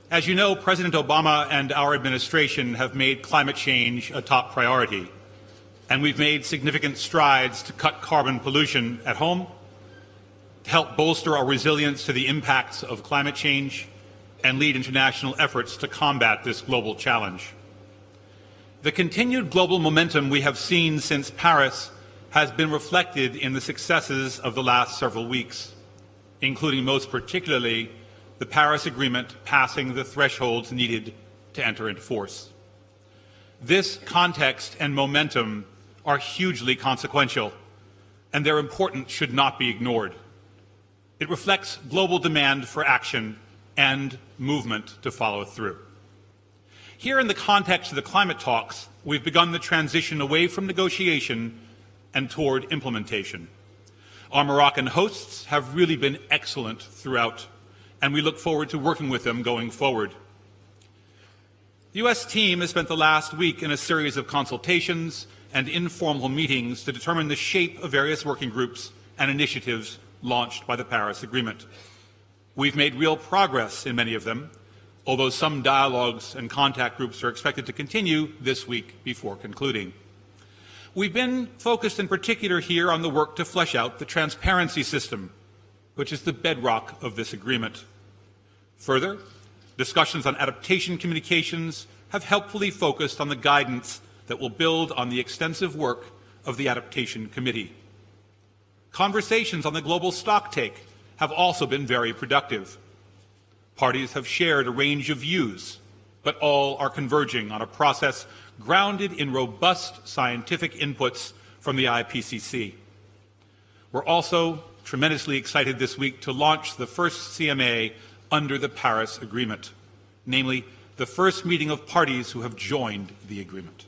As you know, President Obama and our administration have made climate change a top priority, and we've made significant strides to cut carbon pollution at home, to help bolster our resilience to the impacts of climate change, and lead international efforts to combat this global challenge. The continued global momentum we have seen since Paris has been reflected in the successes of the last several weeks, including most particularly the Paris Agreement passing the thresholds needed to enter into force. This context and momentum are hugely consequential, and their importance should not be ignored. It reflects global demand for action and movement to follow through. Here, in the context of the climate talks, we've begun the transition away from negotiation and toward implementation. Our Moroccan hosts have really been excellent throughout, and we look forward to working with them going forward. The U.S. team has spent the last week in a series of consultations and informal meetings to determine the shape of various working groups and initiatives launched by the Paris Agreement. We've made real progress in many of them, although some dialogues and contact groups are expected to continue this week before concluding. We've been focused in particular here on the work to flesh out the transparency system, which is the bedrock of this agreement. Further, discussions on adaptation communications have helpfully focused on the guidance that will build on the extensive work of the Adaptation Committee. Conversations on the global stocktake have also been very productive. Parties have shared a range of views, but all are converging on a process grounded in robust scientific inputs from the IPCC. We're also tremendously excited this week to launch the first CMA under the Paris Agreement, namely the first meeting of parties who have joined the agreement.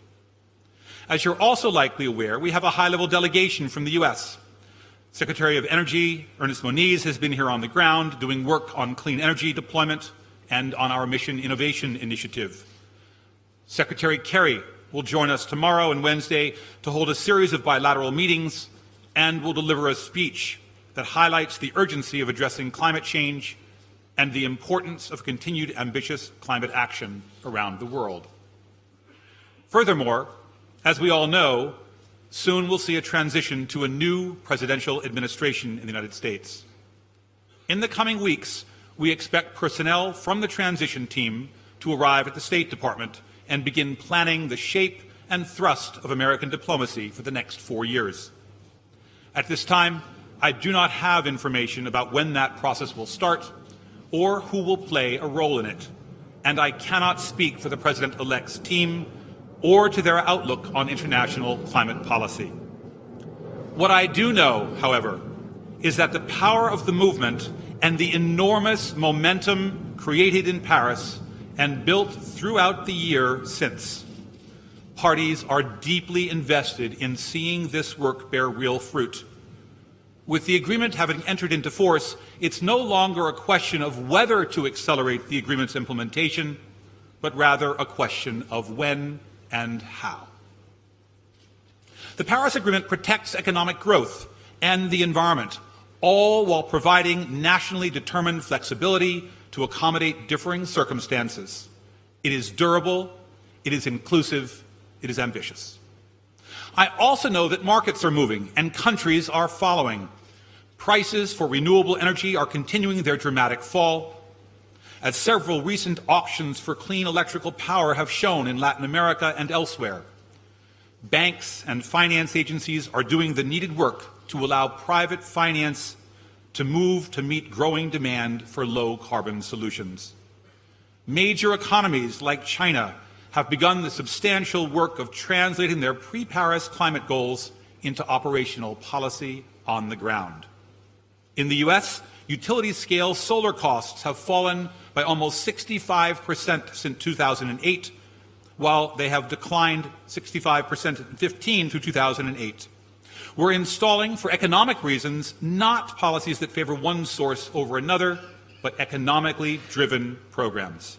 As you're also likely aware, we have a high-level delegation from the U.S. Secretary of Energy Ernest Moniz has been here on the ground doing work on clean energy deployment and on our Mission Innovation Initiative. Secretary Kerry will join us tomorrow and Wednesday to hold a series of bilateral meetings and will deliver a speech that highlights the urgency of addressing climate change and the importance of continued ambitious climate action around the world. Furthermore, as we all know, soon we'll see a transition to a new presidential administration in the United States. In the coming weeks, we expect personnel from the transition team to arrive at the State Department and begin planning the shape and thrust of American diplomacy for the next 4 years. At this time, I do not have information about when that process will start or who will play a role in it, and I cannot speak for the President-elect's team or to their outlook on international climate policy. What I do know, however, is that the power of the movement and the enormous momentum created in Paris and built throughout the year since, parties are deeply invested in seeing this work bear real fruit. With the agreement having entered into force, it's no longer a question of whether to accelerate the agreement's implementation, but rather a question of when and how. The Paris Agreement protects economic growth and the environment, all while providing nationally determined flexibility to accommodate differing circumstances. It is durable, it is inclusive, it is ambitious. I also know that markets are moving and countries are following. Prices for renewable energy are continuing their dramatic fall, as several recent auctions for clean electrical power have shown in Latin America and elsewhere. Banks and finance agencies are doing the needed work to allow private finance to move to meet growing demand for low-carbon solutions. Major economies like China have begun the substantial work of translating their pre-Paris climate goals into operational policy on the ground. In the U.S., utility-scale solar costs have fallen by almost 65% since 2008, while they have declined 65% in 2015 through 2008. We're installing, for economic reasons, not policies that favor one source over another, but economically driven programs.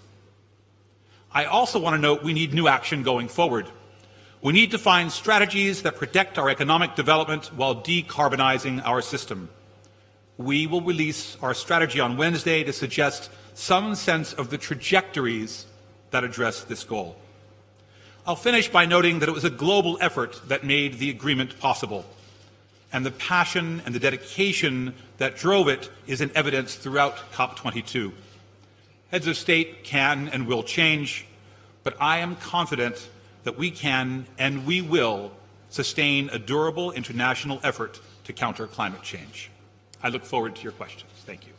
I also want to note we need new action going forward. We need to find strategies that protect our economic development while decarbonizing our system. We will release our strategy on Wednesday to suggest some sense of the trajectories that address this goal. I'll finish by noting that it was a global effort that made the agreement possible, and the passion and the dedication that drove it is in evidence throughout COP22. Heads of state can and will change, but I am confident that we can and we will sustain a durable international effort to counter climate change. I look forward to your questions. Thank you.